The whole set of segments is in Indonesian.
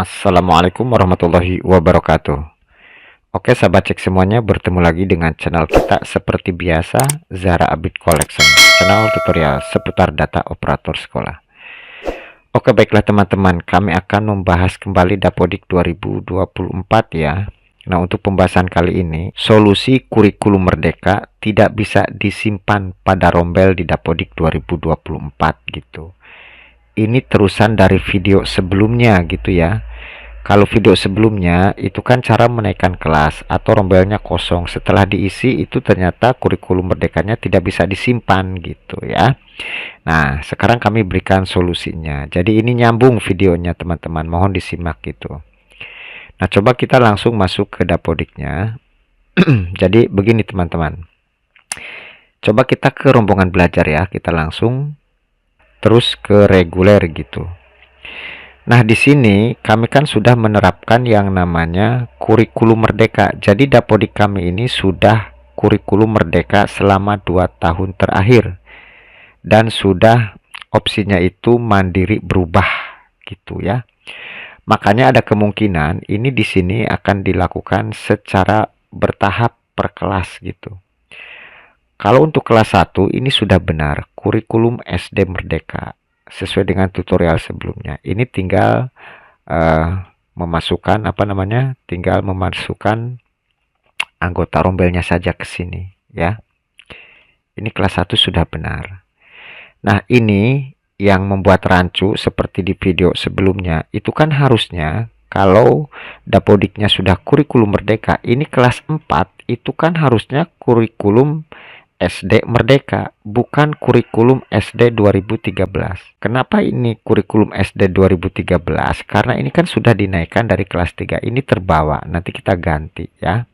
Assalamualaikum warahmatullahi wabarakatuh. Oke sahabat cek semuanya, bertemu lagi dengan channel kita seperti biasa, Zahra Abid Collection, channel tutorial seputar data operator sekolah. Oke baiklah teman-teman, kami akan membahas kembali Dapodik 2024 ya. Nah untuk pembahasan kali ini, solusi kurikulum merdeka tidak bisa disimpan pada rombel di Dapodik 2024 gitu. Ini terusan dari video sebelumnya gitu ya. Kalau video sebelumnya itu kan cara menaikkan kelas atau rombelnya kosong, setelah diisi itu ternyata kurikulum merdekanya tidak bisa disimpan gitu ya. Nah sekarang kami berikan solusinya, jadi ini nyambung videonya teman-teman, mohon disimak gitu. Nah coba kita langsung masuk ke Dapodiknya. Jadi begini teman-teman, coba kita ke rombongan belajar ya, kita langsung terus ke reguler gitu. Nah, di sini kami kan sudah menerapkan yang namanya kurikulum merdeka. Jadi Dapodik kami ini sudah kurikulum merdeka selama 2 tahun terakhir. Dan sudah opsinya itu mandiri berubah gitu ya. Makanya ada kemungkinan ini di sini akan dilakukan secara bertahap per kelas gitu. Kalau untuk kelas 1 ini sudah benar kurikulum SD merdeka sesuai dengan tutorial sebelumnya. Ini tinggal memasukkan tinggal memasukkan anggota rombelnya saja ke sini ya. Ini kelas 1 sudah benar. Nah ini yang membuat rancu seperti di video sebelumnya, itu kan harusnya kalau Dapodiknya sudah kurikulum merdeka, ini kelas 4 itu kan harusnya kurikulum SD Merdeka, bukan kurikulum SD 2013. Kenapa ini kurikulum SD 2013? Karena ini kan sudah dinaikkan dari kelas 3. Ini terbawa, nanti kita ganti ya.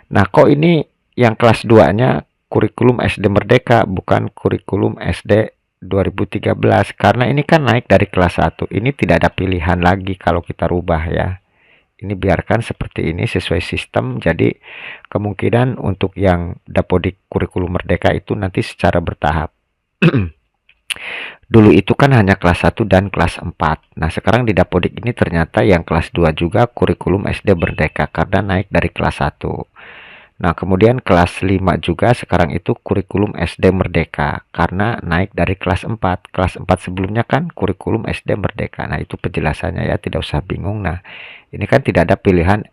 Nah, kok ini yang kelas 2-nya kurikulum SD Merdeka, bukan kurikulum SD 2013? Karena ini kan naik dari kelas 1. Ini tidak ada pilihan lagi kalau kita rubah ya. Ini biarkan seperti ini sesuai sistem, jadi kemungkinan untuk yang Dapodik kurikulum merdeka itu nanti secara bertahap. Dulu itu kan hanya kelas 1 dan kelas 4. Nah sekarang di Dapodik ini ternyata yang kelas 2 juga kurikulum SD merdeka karena naik dari kelas 1. Nah kemudian kelas 5 juga sekarang itu kurikulum SD merdeka karena naik dari kelas 4. Kelas 4 sebelumnya kan kurikulum SD merdeka. Nah itu penjelasannya ya, tidak usah bingung. Nah ini kan tidak ada pilihan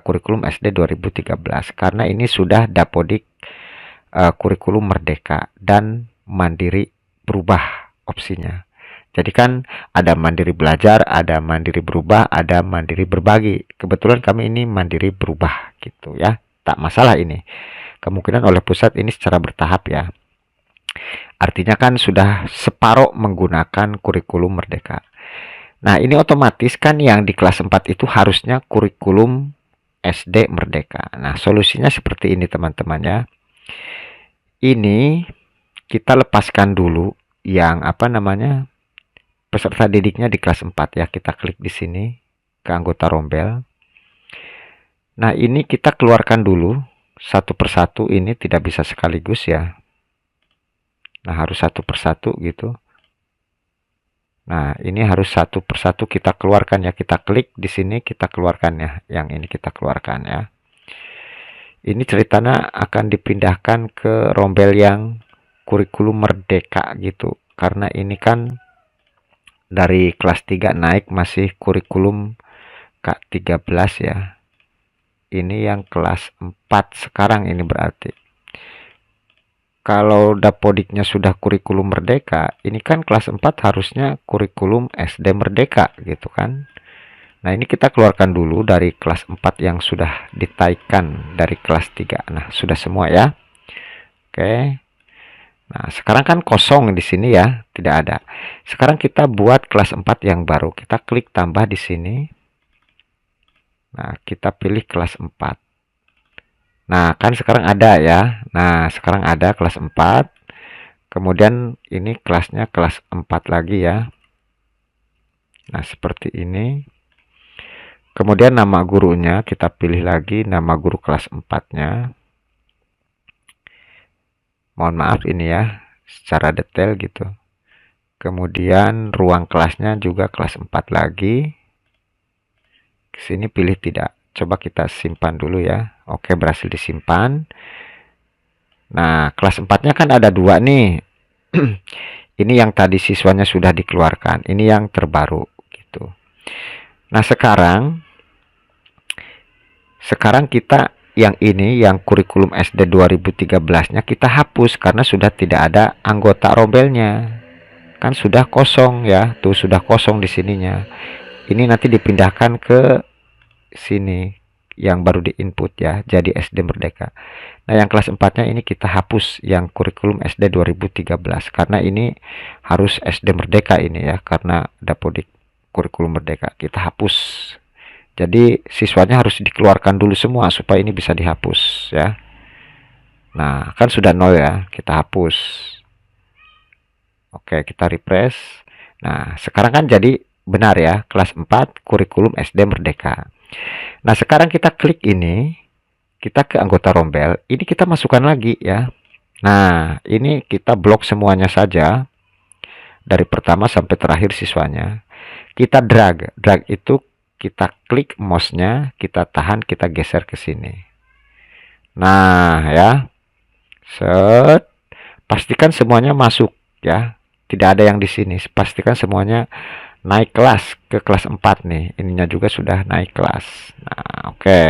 kurikulum SD 2013 karena ini sudah Dapodik kurikulum merdeka dan mandiri berubah opsinya. Jadi kan ada mandiri belajar, ada mandiri berubah, ada mandiri berbagi. Kebetulan kami ini mandiri berubah gitu ya. Tak masalah ini. Kemungkinan oleh pusat ini secara bertahap ya. Artinya kan sudah separuh menggunakan kurikulum merdeka. Nah, ini otomatis kan yang di kelas 4 itu harusnya kurikulum SD merdeka. Nah, solusinya seperti ini teman-teman ya. Ini kita lepaskan dulu yang peserta didiknya di kelas 4 ya. Kita klik di sini ke anggota rombel. Nah ini kita keluarkan dulu satu persatu, ini tidak bisa sekaligus ya. Nah harus satu persatu gitu. Nah ini harus satu persatu kita keluarkan ya. Kita klik di sini, kita keluarkan ya. Yang ini kita keluarkan ya. Ini ceritanya akan dipindahkan ke rombel yang kurikulum merdeka gitu. Karena ini kan dari kelas 3 naik masih kurikulum K13 ya. Ini yang kelas 4 sekarang ini berarti. Kalau Dapodiknya sudah kurikulum merdeka, ini kan kelas 4 harusnya kurikulum SD merdeka gitu kan. Nah ini kita keluarkan dulu dari kelas 4 yang sudah ditaikan dari kelas 3. Nah sudah semua ya. Oke. Nah sekarang kan kosong di sini ya, tidak ada. Sekarang kita buat kelas 4 yang baru. Kita klik tambah di sini. Nah, kita pilih kelas 4. Nah, kan sekarang ada ya. Nah, sekarang ada kelas 4. Kemudian ini kelasnya kelas 4 lagi ya. Nah, seperti ini. Kemudian nama gurunya kita pilih lagi nama guru kelas 4-nya. Mohon maaf ini ya, secara detail gitu. Kemudian ruang kelasnya juga kelas 4 lagi. Sini pilih tidak. Coba kita simpan dulu ya. Oke, berhasil disimpan. Nah, kelas 4-nya kan ada 2 nih. Ini yang tadi siswanya sudah dikeluarkan. Ini yang terbaru gitu. Nah, sekarang kita yang ini, yang kurikulum SD 2013-nya kita hapus karena sudah tidak ada anggota rombelnya. Kan sudah kosong ya. Tuh sudah kosong di sininya. Ini nanti dipindahkan ke sini yang baru di input ya, jadi SD Merdeka. Nah, yang kelas 4-nya ini kita hapus yang kurikulum SD 2013 karena ini harus SD Merdeka ini ya, karena Dapodik kurikulum Merdeka. Kita hapus. Jadi siswanya harus dikeluarkan dulu semua supaya ini bisa dihapus ya. Nah, kan sudah 0 ya, kita hapus. Oke, kita refresh. Nah, sekarang kan jadi benar ya, kelas 4 kurikulum SD Merdeka. Nah, sekarang kita klik ini, kita ke anggota rombel, ini kita masukkan lagi ya. Nah, ini kita blok semuanya saja, dari pertama sampai terakhir siswanya. Kita drag itu kita klik mouse-nya, kita tahan, kita geser ke sini. Nah, ya, set, pastikan semuanya masuk ya, tidak ada yang di sini, pastikan semuanya naik kelas ke kelas 4 nih. Ininya juga sudah naik kelas. Nah, oke.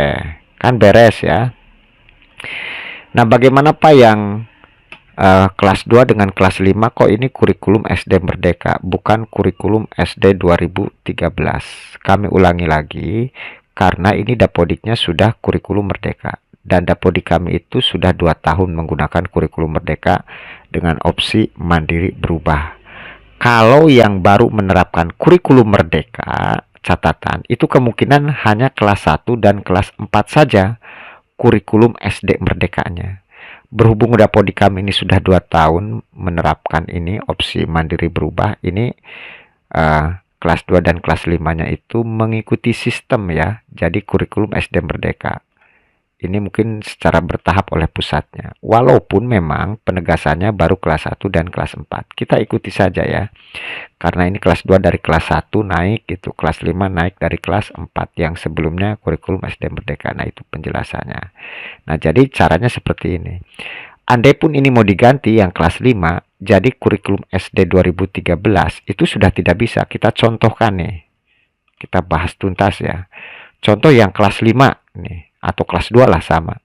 Kan beres ya. Nah, bagaimana Pak yang kelas 2 dengan kelas 5 kok ini kurikulum SD Merdeka, bukan kurikulum SD 2013? Kami ulangi lagi, karena ini Dapodiknya sudah kurikulum Merdeka. Dan Dapodik kami itu sudah 2 tahun menggunakan kurikulum Merdeka dengan opsi mandiri berubah. Kalau yang baru menerapkan kurikulum Merdeka, catatan, itu kemungkinan hanya kelas 1 dan kelas 4 saja kurikulum SD Merdekanya. Berhubung Dapodik kami ini sudah 2 tahun menerapkan ini, opsi mandiri berubah, ini kelas 2 dan kelas 5-nya itu mengikuti sistem ya, jadi kurikulum SD Merdeka. Ini mungkin secara bertahap oleh pusatnya. Walaupun memang penegasannya baru kelas 1 dan kelas 4. Kita ikuti saja ya. Karena ini kelas 2 dari kelas 1 naik gitu. Kelas 5 naik dari kelas 4. Yang sebelumnya kurikulum SD Merdeka. Nah, itu penjelasannya. Nah, jadi caranya seperti ini. Andai pun ini mau diganti yang kelas 5. Jadi kurikulum SD 2013 itu sudah tidak bisa. Kita contohkan nih. Kita bahas tuntas ya. Contoh yang kelas 5 nih. Atau kelas 2 lah sama.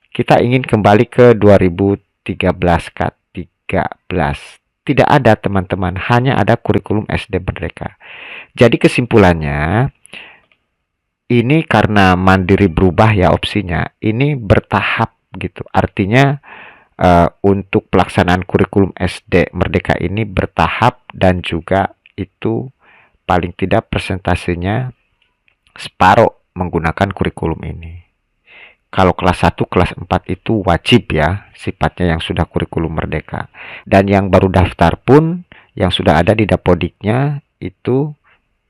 Kita ingin kembali ke 2013 K13. Tidak ada teman-teman, hanya ada kurikulum SD Merdeka. Jadi kesimpulannya, ini karena mandiri berubah ya opsinya, ini bertahap gitu. Artinya untuk pelaksanaan kurikulum SD Merdeka ini bertahap dan juga itu paling tidak persentasenya separuh menggunakan kurikulum ini. Kalau kelas 1, kelas 4 itu wajib ya, sifatnya yang sudah kurikulum Merdeka. Dan yang baru daftar pun, yang sudah ada di Dapodiknya, itu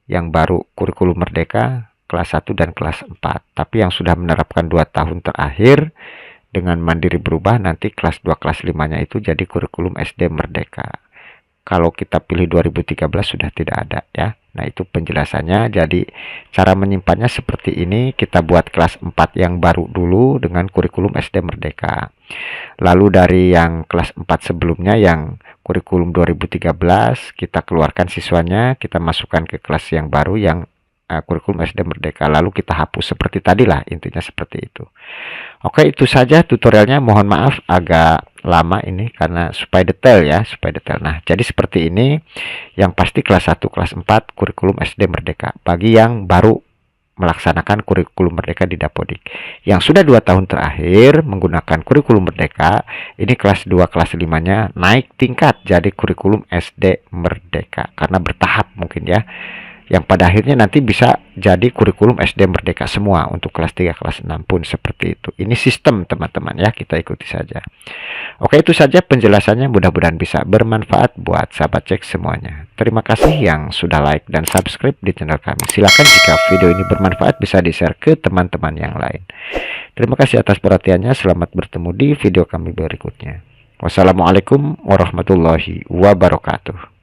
yang baru kurikulum Merdeka, kelas 1 dan kelas 4. Tapi yang sudah menerapkan 2 tahun terakhir, dengan mandiri berubah, nanti kelas 2, kelas 5-nya itu jadi kurikulum SD Merdeka. Kalau kita pilih 2013 sudah tidak ada ya. Nah, itu penjelasannya. Jadi cara menyimpannya seperti ini. Kita buat kelas 4 yang baru dulu dengan kurikulum SD Merdeka. Lalu dari yang kelas 4 sebelumnya yang kurikulum 2013 kita keluarkan siswanya, kita masukkan ke kelas yang baru yang kurikulum SD Merdeka. Lalu kita hapus seperti tadilah, intinya seperti itu. Oke, itu saja tutorialnya. Mohon maaf agak lama ini karena supaya detail ya, supaya detail. Nah, jadi seperti ini. Yang pasti kelas 1, kelas 4 kurikulum SD Merdeka bagi yang baru melaksanakan kurikulum Merdeka di Dapodik. Yang sudah 2 tahun terakhir menggunakan kurikulum Merdeka, ini kelas 2, kelas 5-nya naik tingkat jadi kurikulum SD Merdeka karena bertahap mungkin ya. Yang pada akhirnya nanti bisa jadi kurikulum SD Merdeka semua untuk kelas 3, kelas 6 pun seperti itu. Ini sistem teman-teman ya, kita ikuti saja. Oke, itu saja penjelasannya, mudah-mudahan bisa bermanfaat buat sahabat cek semuanya. Terima kasih yang sudah like dan subscribe di channel kami. Silakan jika video ini bermanfaat bisa di-share ke teman-teman yang lain. Terima kasih atas perhatiannya, selamat bertemu di video kami berikutnya. Wassalamualaikum warahmatullahi wabarakatuh.